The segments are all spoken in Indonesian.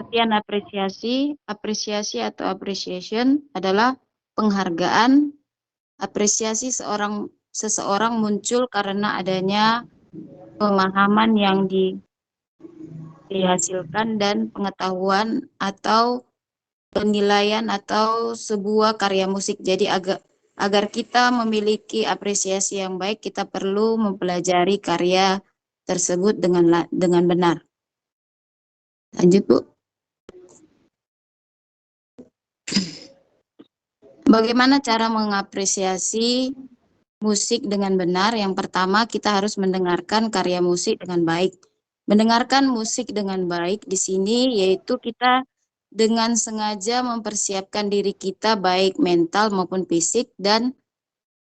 Pengertian apresiasi atau appreciation adalah penghargaan. Apresiasi seseorang muncul karena adanya pemahaman yang dihasilkan dan pengetahuan atau penilaian atau sebuah karya musik. Jadi agar kita memiliki apresiasi yang baik, kita perlu mempelajari karya tersebut dengan benar. Lanjut, Bu. Bagaimana cara mengapresiasi musik dengan benar? Yang pertama, kita harus mendengarkan karya musik dengan baik. Mendengarkan musik dengan baik di sini yaitu kita dengan sengaja mempersiapkan diri kita baik mental maupun fisik dan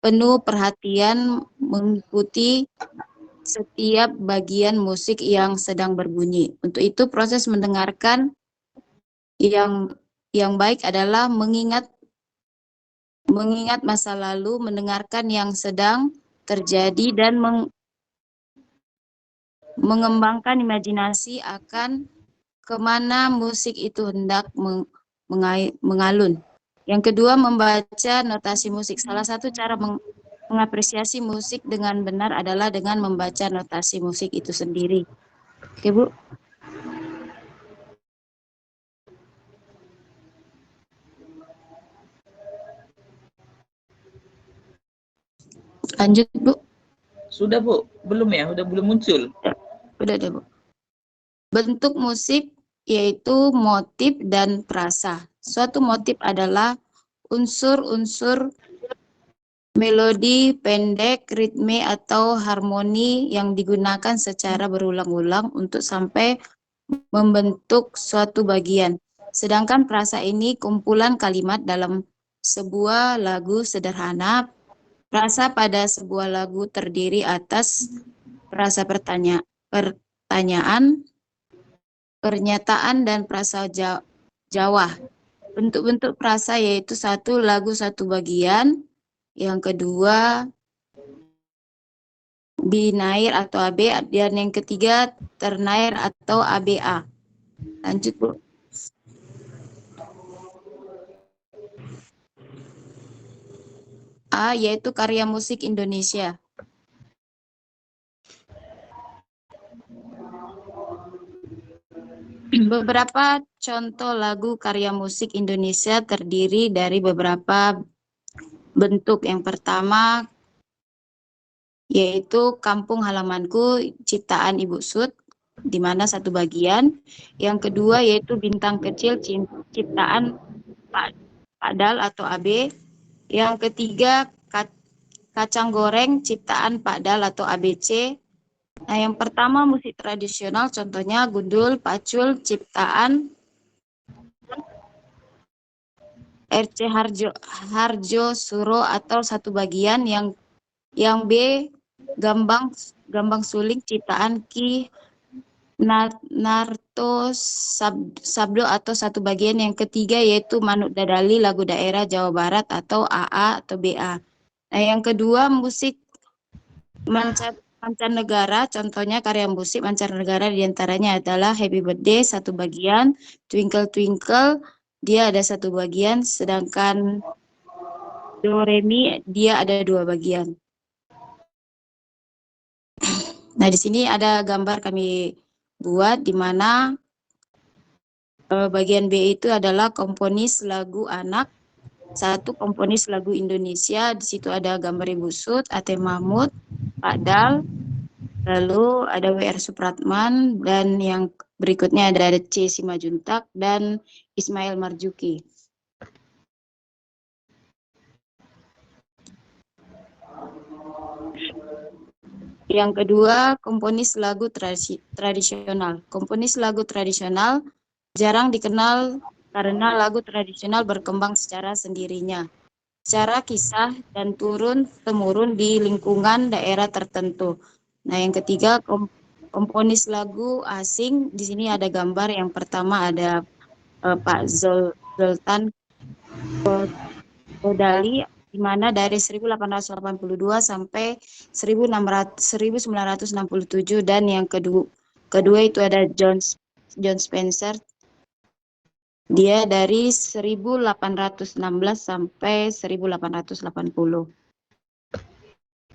penuh perhatian mengikuti setiap bagian musik yang sedang berbunyi. Untuk itu proses mendengarkan yang baik adalah mengingat masa lalu, mendengarkan yang sedang terjadi dan mengembangkan imajinasi akan kemana musik itu hendak mengalun. Yang kedua, membaca notasi musik. Salah satu cara mengapresiasi musik dengan benar adalah dengan membaca notasi musik itu sendiri. Oke, Bu. Lanjut, Bu. Sudah, Bu? Belum ya? Udah belum muncul? Udah deh, Bu. Bentuk musik yaitu motif dan frasa. Suatu motif adalah unsur-unsur melodi pendek, ritme, atau harmoni yang digunakan secara berulang-ulang untuk sampai membentuk suatu bagian. Sedangkan frasa ini kumpulan kalimat dalam sebuah lagu sederhana. Frasa pada sebuah lagu terdiri atas frasa pertanyaan, pernyataan, dan frasa jawah. Bentuk-bentuk frasa yaitu satu, lagu satu bagian. Yang kedua, binair atau AB, dan yang ketiga, ternair atau ABA. Lanjut, Bu. A, yaitu karya musik Indonesia. Beberapa contoh lagu karya musik Indonesia terdiri dari beberapa bentuk. Yang pertama yaitu Kampung Halamanku ciptaan Ibu Sud, di mana satu bagian. Yang kedua yaitu Bintang Kecil ciptaan Pak Dal atau AB. Yang ketiga Kacang Goreng ciptaan Pak Dal atau ABC. Nah, yang pertama musik tradisional, contohnya Gundul, Pacul, ciptaan RC Harjo Suro atau satu bagian. Yang B, Gambang Suling ciptaan Ki Narto Sabdo atau satu bagian. Yang ketiga yaitu Manuk Dadali lagu daerah Jawa Barat atau AA atau BA. Nah, yang kedua musik mancanegara, contohnya karya musik mancanegara diantaranya adalah Happy Birthday satu bagian, Twinkle Twinkle dia ada satu bagian, sedangkan Do Re Mi dia ada dua bagian. Nah, di sini ada gambar kami buat di mana bagian B itu adalah komponis lagu anak, satu komponis lagu Indonesia. Di situ ada gambar Ibu Sud, Ate Mahmud, Pak Dal, lalu ada WR Supratman, dan yang berikutnya ada C. Simajuntak dan Ismail Marzuki. Yang kedua, komponis lagu tradisional. Komponis lagu tradisional jarang dikenal karena lagu tradisional berkembang secara sendirinya, secara kisah dan turun-temurun di lingkungan daerah tertentu. Nah, yang ketiga, komponis lagu asing. Di sini ada gambar. Yang pertama ada Pak Zoltan Kodali, di mana dari 1882 sampai 1967, dan yang kedua itu ada John Spencer Dia dari 1816 sampai 1880.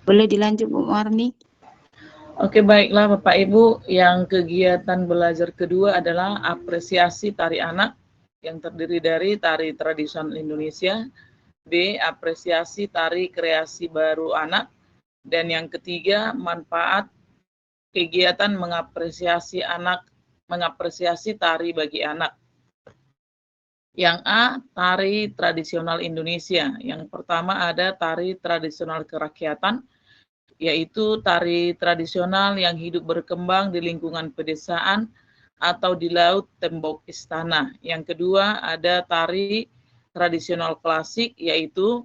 Boleh dilanjut, Bu Marni? Oke, baiklah Bapak Ibu, yang kegiatan belajar kedua adalah apresiasi tari anak yang terdiri dari tari tradisional Indonesia, B. Apresiasi tari kreasi baru anak, dan yang ketiga, manfaat kegiatan mengapresiasi tari bagi anak. Yang A, tari tradisional Indonesia. Yang pertama ada tari tradisional kerakyatan, yaitu tari tradisional yang hidup berkembang di lingkungan pedesaan atau di laut tembok istana. Yang kedua ada tari tradisional klasik, yaitu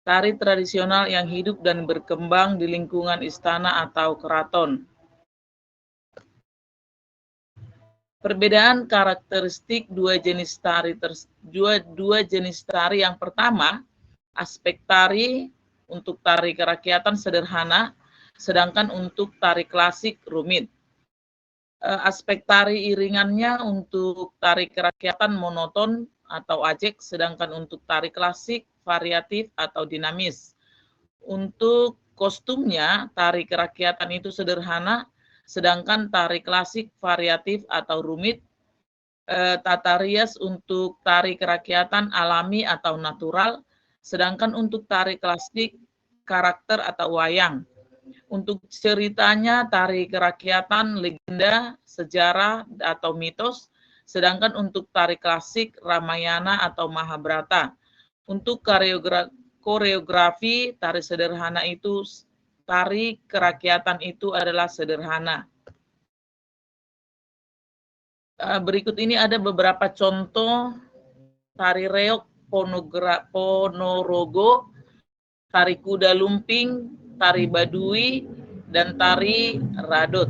tari tradisional yang hidup dan berkembang di lingkungan istana atau keraton. Perbedaan karakteristik dua jenis tari yang pertama, aspek tari untuk tari kerakyatan sederhana, sedangkan untuk tari klasik rumit. Aspek tari iringannya untuk tari kerakyatan monoton atau ajek, sedangkan untuk tari klasik variatif atau dinamis. Untuk kostumnya, tari kerakyatan itu sederhana, sedangkan tari klasik variatif atau rumit. Tata rias untuk tari kerakyatan alami atau natural, sedangkan untuk tari klasik karakter atau wayang. Untuk ceritanya tari kerakyatan legenda, sejarah atau mitos, sedangkan untuk tari klasik Ramayana atau Mahabharata. Untuk koreografi tari sederhana itu, tari kerakyatan itu adalah sederhana. Berikut ini ada beberapa contoh tari reog Ponorogo, tari kuda lumping, tari badui, dan tari radot.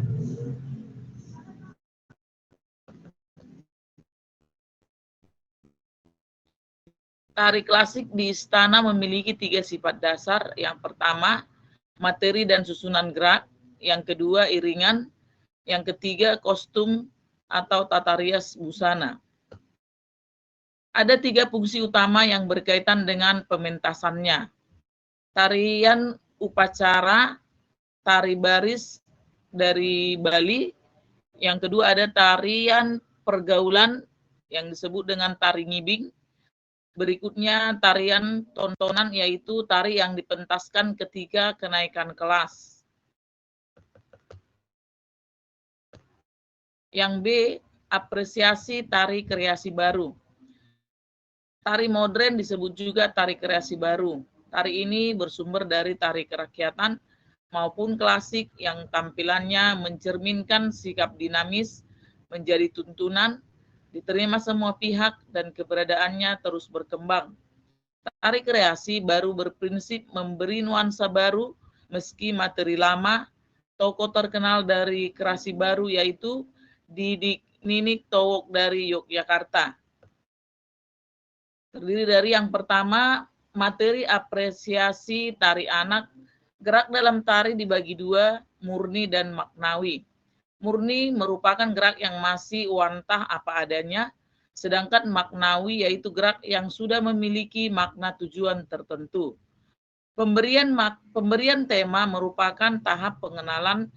Tari klasik di istana memiliki 3 sifat dasar. Yang pertama, materi dan susunan gerak. Yang kedua, iringan. Yang ketiga, kostum atau tata rias busana. Ada 3 fungsi utama yang berkaitan dengan pementasannya. Tarian upacara, tari baris dari Bali. Yang kedua ada tarian pergaulan yang disebut dengan tari ngibing. Berikutnya tarian tontonan, yaitu tari yang dipentaskan ketika kenaikan kelas. Yang B, apresiasi tari kreasi baru. Tari modern disebut juga tari kreasi baru. Tari ini bersumber dari tari kerakyatan maupun klasik yang tampilannya mencerminkan sikap dinamis, menjadi tuntunan, diterima semua pihak, dan keberadaannya terus berkembang. Tari kreasi baru berprinsip memberi nuansa baru meski materi lama. Tokoh terkenal dari kreasi baru yaitu Didik Ninik Towok dari Yogyakarta. Terdiri dari yang pertama, materi apresiasi tari anak. Gerak dalam tari dibagi 2, murni dan maknawi. Murni merupakan gerak yang masih wantah apa adanya, sedangkan maknawi yaitu gerak yang sudah memiliki makna tujuan tertentu. Pemberian tema merupakan tahap pengenalan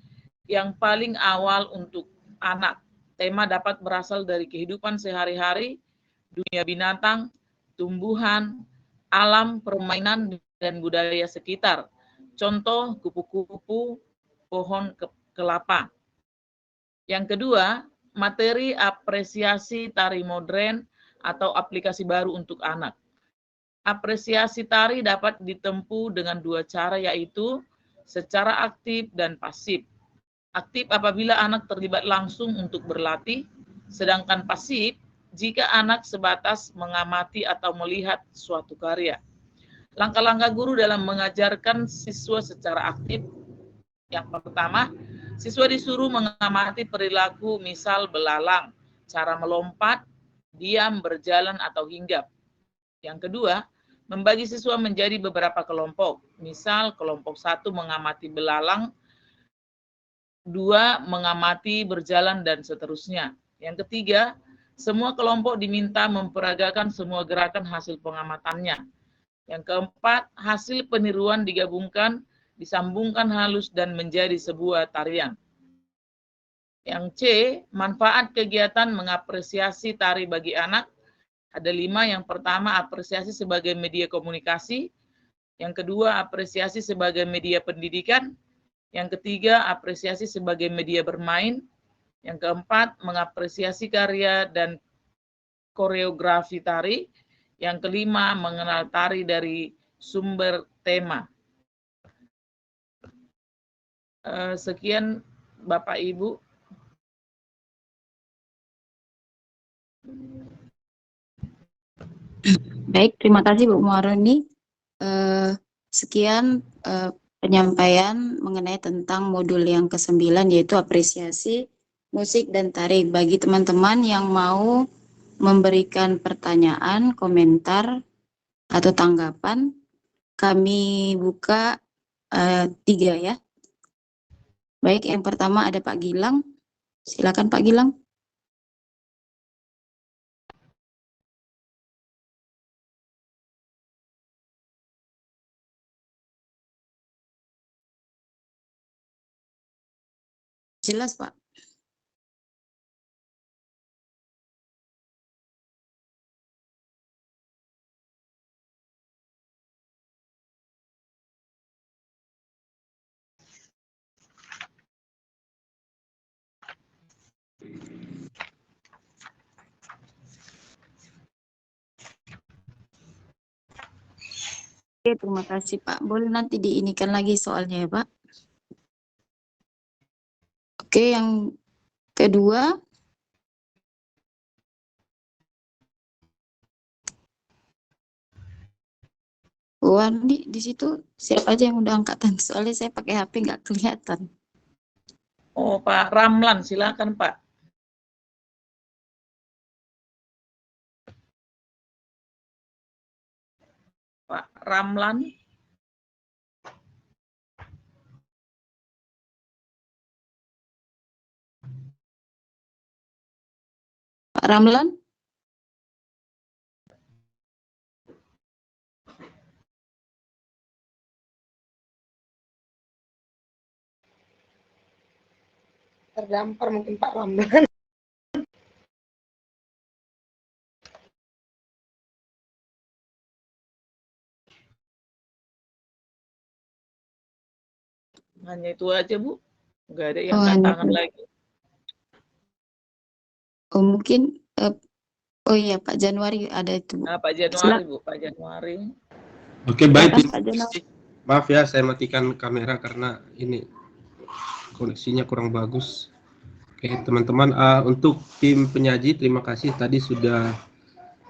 yang paling awal untuk anak. Tema dapat berasal dari kehidupan sehari-hari, dunia binatang, tumbuhan, alam, permainan, dan budaya sekitar. Contoh kupu-kupu, pohon kelapa. Yang kedua, materi apresiasi tari modern atau aplikasi baru untuk anak. Apresiasi tari dapat ditempuh dengan 2 cara, yaitu secara aktif dan pasif. Aktif apabila anak terlibat langsung untuk berlatih, sedangkan pasif jika anak sebatas mengamati atau melihat suatu karya. Langkah-langkah guru dalam mengajarkan siswa secara aktif. Yang pertama, siswa disuruh mengamati perilaku, misal belalang, cara melompat, diam, berjalan, atau hinggap. Yang kedua, membagi siswa menjadi beberapa kelompok. Misal kelompok 1 mengamati belalang, 2 mengamati berjalan, dan seterusnya. Yang ketiga, Semua kelompok diminta memperagakan semua gerakan hasil pengamatannya. Yang keempat, hasil peniruan digabungkan, disambungkan halus dan menjadi sebuah tarian. Yang C, manfaat kegiatan mengapresiasi tari bagi anak. Ada 5. Yang pertama, apresiasi sebagai media komunikasi. Yang kedua, apresiasi sebagai media pendidikan. Yang ketiga, apresiasi sebagai media bermain. Yang keempat, mengapresiasi karya dan koreografi tari. Yang kelima, mengenal tari dari sumber tema. Sekian Bapak Ibu. Baik, terima kasih Bu Muaroni. Sekian penyampaian mengenai tentang modul yang ke-9, yaitu apresiasi musik dan tari. Bagi teman-teman yang mau memberikan pertanyaan, komentar, atau tanggapan, kami buka 3 ya. Baik, yang pertama ada Pak Gilang. Silakan Pak Gilang. Jelas Pak. Oke, terima kasih Pak. Boleh nanti diinikan lagi soalnya ya Pak. Oke, yang kedua. Wah, di situ siapa aja yang udah angkatan? Soalnya saya pakai HP nggak kelihatan. Oh, Pak Ramlan, silakan Pak. Pak Ramlan. Pak Ramlan? Terdampar mungkin Pak Ramlan. Hanya itu aja Bu, nggak ada yang Oh, angkat hanya tangan itu. lagi. Oh, mungkin oh iya Pak Januari ada itu Bu. Nah, Pak Januari Bu, Pak Januari. Oke, baik. Silakan Pak Januari. Maaf ya, saya matikan kamera karena ini koneksinya kurang bagus. Oke, teman-teman, untuk tim penyaji, terima kasih tadi sudah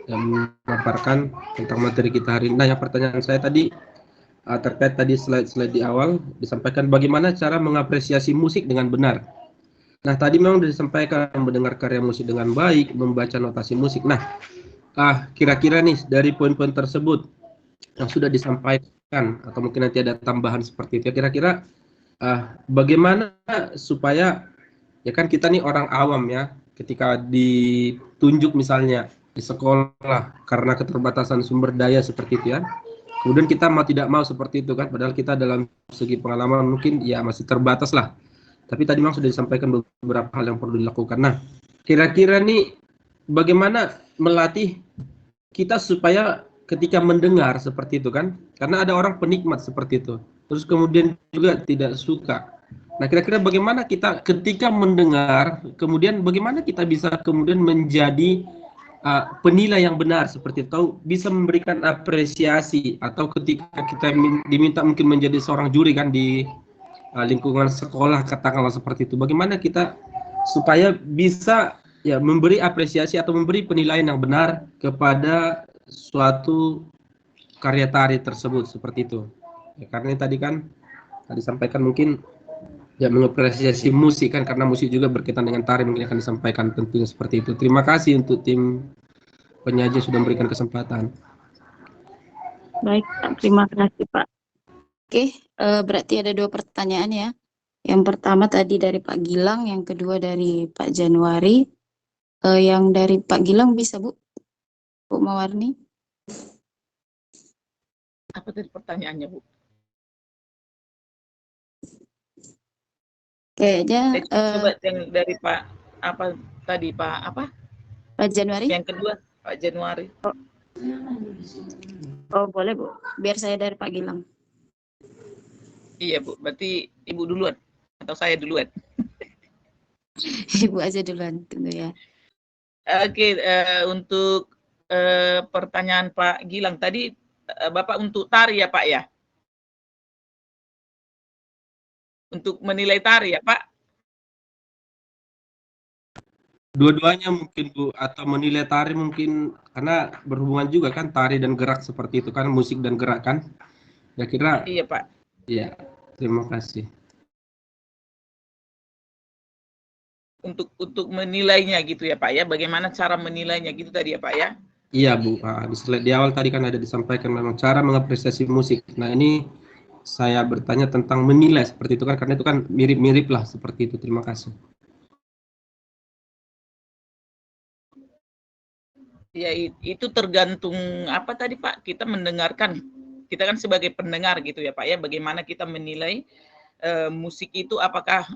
memaparkan tentang materi kita hari ini. Nah, yang pertanyaan saya tadi terkait tadi slide-slide di awal disampaikan bagaimana cara mengapresiasi musik dengan benar. Nah, tadi memang disampaikan mendengar karya musik dengan baik, membaca notasi musik. Nah, kira-kira nih dari poin-poin tersebut yang sudah disampaikan atau mungkin nanti ada tambahan seperti itu, kira-kira bagaimana supaya, ya kan kita nih orang awam ya, ketika ditunjuk misalnya di sekolah karena keterbatasan sumber daya seperti itu ya, kemudian kita mau tidak mau seperti itu kan, padahal kita dalam segi pengalaman mungkin ya masih terbatas lah, tapi tadi memang sudah disampaikan beberapa hal yang perlu dilakukan. Nah, kira-kira nih bagaimana melatih kita supaya ketika mendengar seperti itu kan, karena ada orang penikmat seperti itu, terus kemudian juga tidak suka. Nah, kira-kira bagaimana kita ketika mendengar, kemudian bagaimana kita bisa kemudian menjadi penilai yang benar seperti itu, bisa memberikan apresiasi, atau ketika kita diminta mungkin menjadi seorang juri kan di lingkungan sekolah katakanlah seperti itu, bagaimana kita supaya bisa ya memberi apresiasi atau memberi penilaian yang benar kepada suatu karya tari tersebut seperti itu. Ya, karena tadi kan disampaikan mungkin ya mengapresiasi musik kan, karena musik juga berkaitan dengan tari, mungkin akan disampaikan tentunya seperti itu. Terima kasih untuk tim penyaji sudah memberikan kesempatan. Baik Pak, terima kasih Pak. Oke, berarti ada 2 pertanyaan ya. Yang pertama tadi dari Pak Gilang, yang kedua dari Pak Januari. Yang dari Pak Gilang bisa, Bu? Bu Mawarni? Apa tadi pertanyaannya, Bu? Kayaknya Coba yang dari Pak apa tadi Pak apa? Pak Januari? Yang kedua Pak Januari. Oh, boleh, Bu. Biar saya dari Pak Gilang. Iya, Bu. Berarti Ibu duluan atau saya duluan? Ibu aja duluan, tunggu ya. Oke, untuk pertanyaan Pak Gilang tadi, Bapak untuk tari ya Pak ya? Untuk menilai tari ya Pak? Dua-duanya mungkin Bu, atau menilai tari mungkin, karena berhubungan juga kan tari dan gerak seperti itu kan, musik dan gerak kan. Ya kira, Iya Pak. iya, terima kasih. Untuk menilainya gitu ya Pak ya, bagaimana cara menilainya gitu tadi ya Pak ya? Iya Bu, di slide di awal tadi kan ada disampaikan memang cara mengapresiasi musik. Nah ini saya bertanya tentang menilai seperti itu kan, karena itu kan mirip-mirip lah seperti itu. Terima kasih. Ya itu tergantung apa tadi Pak, kita mendengarkan, kita kan sebagai pendengar gitu ya Pak ya, bagaimana kita menilai musik itu apakah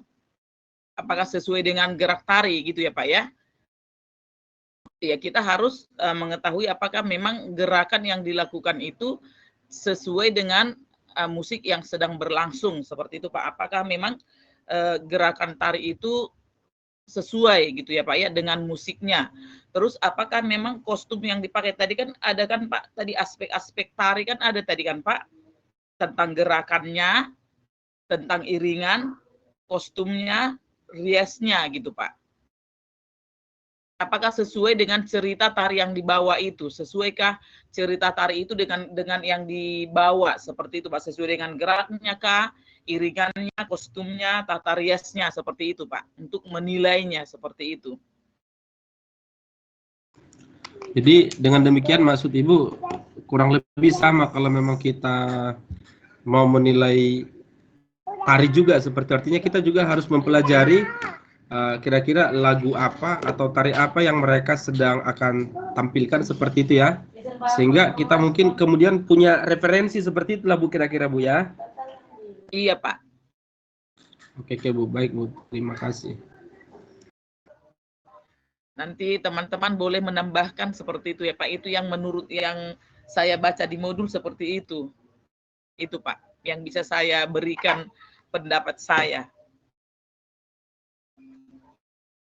sesuai dengan gerak tari gitu ya Pak ya. Ya kita harus mengetahui apakah memang gerakan yang dilakukan itu sesuai dengan musik yang sedang berlangsung seperti itu Pak. Apakah memang gerakan tari itu sesuai gitu ya Pak ya dengan musiknya. Terus apakah memang kostum yang dipakai tadi kan ada kan Pak, tadi aspek-aspek tari kan ada tadi kan Pak, tentang gerakannya, tentang iringan, kostumnya, riasnya gitu Pak. Apakah sesuai dengan cerita tari yang dibawa itu? Sesuaikah cerita tari itu dengan yang dibawa seperti itu Pak? Sesuai dengan geraknya kah, iringannya, kostumnya, tata riasnya seperti itu Pak? Untuk menilainya seperti itu. Jadi dengan demikian maksud Ibu kurang lebih sama kalau memang kita mau menilai tari juga, seperti artinya kita juga harus mempelajari kira-kira lagu apa atau tari apa yang mereka sedang akan tampilkan seperti itu ya, sehingga kita mungkin kemudian punya referensi seperti itulah Bu, kira-kira Bu ya. Iya Pak. Oke Bu, baik Bu, terima kasih. Nanti teman-teman boleh menambahkan seperti itu ya Pak, itu yang menurut yang saya baca di modul seperti itu Pak yang bisa saya berikan pendapat saya.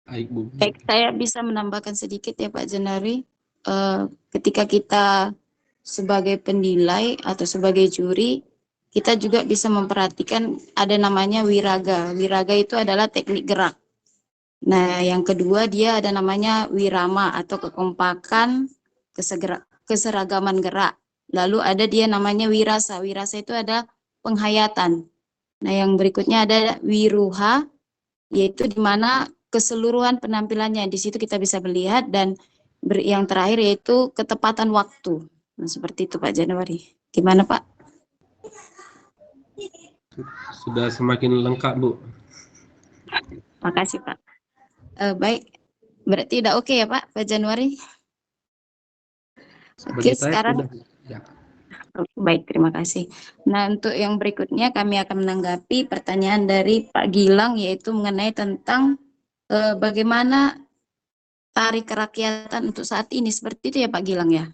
Baik Bu. Baik, saya bisa menambahkan sedikit ya Pak Januari. Ketika kita sebagai penilai atau sebagai juri, kita juga bisa memperhatikan ada namanya wiraga. Wiraga itu adalah teknik gerak. Nah, yang kedua dia ada namanya wirama atau kekompakan, keseragaman gerak. Lalu ada dia namanya wirasa. Wirasa itu ada penghayatan. Nah, yang berikutnya ada wiruha, yaitu di mana keseluruhan penampilannya. Di situ kita bisa melihat, dan yang terakhir yaitu ketepatan waktu. Nah, seperti itu Pak Januari. Gimana Pak? Sudah semakin lengkap Bu. Makasih Pak. Baik, berarti udah oke ya Pak Januari? Oke, sekarang ya. baik, terima kasih. Nah, untuk yang berikutnya kami akan menanggapi pertanyaan dari Pak Gilang, yaitu mengenai tentang bagaimana tari kerakyatan untuk saat ini. Seperti itu ya Pak Gilang ya?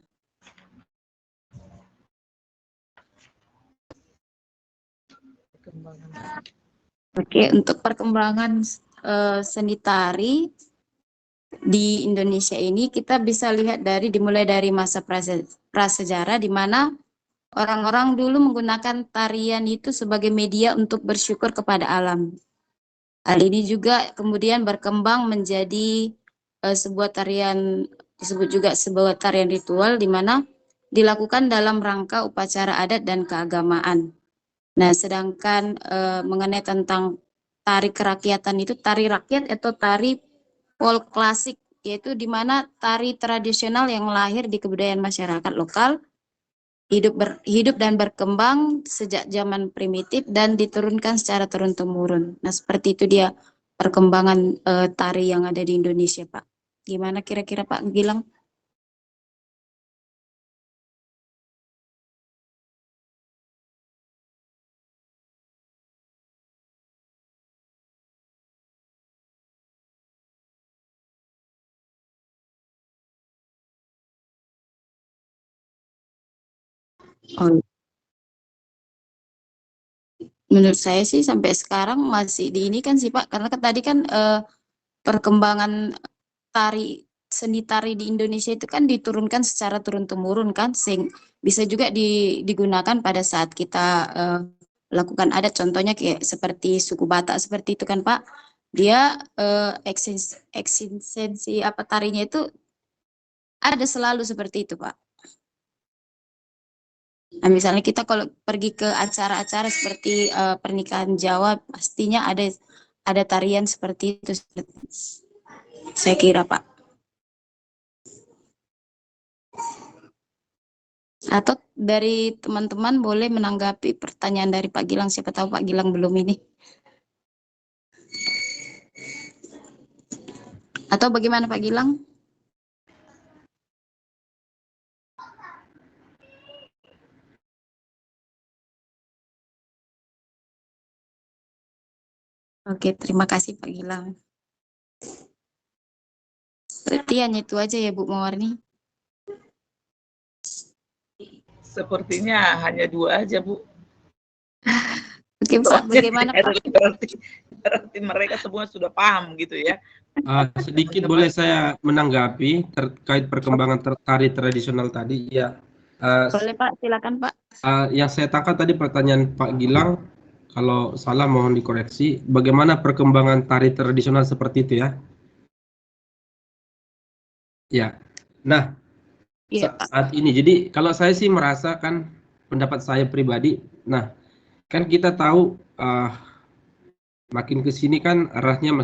Oke, untuk perkembangan seni tari di Indonesia ini kita bisa lihat dimulai dari masa prasejarah, di mana orang-orang dulu menggunakan tarian itu sebagai media untuk bersyukur kepada alam. Hal ini juga kemudian berkembang menjadi sebuah tarian, disebut juga sebuah tarian ritual, di mana dilakukan dalam rangka upacara adat dan keagamaan. Nah, sedangkan mengenai tentang tari kerakyatan itu, tari rakyat atau tari folk klasik, yaitu di mana tari tradisional yang lahir di kebudayaan masyarakat lokal, hidup dan berkembang sejak zaman primitif dan diturunkan secara turun-temurun. Nah, seperti itu dia perkembangan tari yang ada di Indonesia, Pak. Gimana kira-kira Pak Gilang? Oh, menurut saya sih sampai sekarang masih di ini kan sih Pak, karena kan tadi kan perkembangan seni tari di Indonesia itu kan diturunkan secara turun-temurun kan, bisa juga digunakan pada saat kita lakukan adat, contohnya kayak seperti suku Batak seperti itu kan Pak, dia eksistensi apa tarinya itu ada selalu seperti itu Pak. Nah, misalnya kita kalau pergi ke acara-acara seperti pernikahan Jawa, pastinya ada tarian seperti itu, saya kira Pak. Atau dari teman-teman boleh menanggapi pertanyaan dari Pak Gilang, siapa tahu Pak Gilang belum ini. Atau bagaimana Pak Gilang? Oke, terima kasih Pak Gilang. Berarti hanya itu aja ya Bu Mawarni? Sepertinya hanya 2 aja, Bu. Oke Pak, bagaimana Pak? Berarti mereka semua sudah paham gitu ya. Sedikit boleh saya menanggapi terkait perkembangan tari tradisional tadi ya. Boleh Pak, silakan Pak. Yang saya tangkap tadi pertanyaan Pak Gilang, kalau salah mohon dikoreksi, bagaimana perkembangan tari tradisional seperti itu ya? Ya, nah Iya Pak. saat ini, jadi kalau saya sih merasakan pendapat saya pribadi, nah kan kita tahu makin ke sini kan arahnya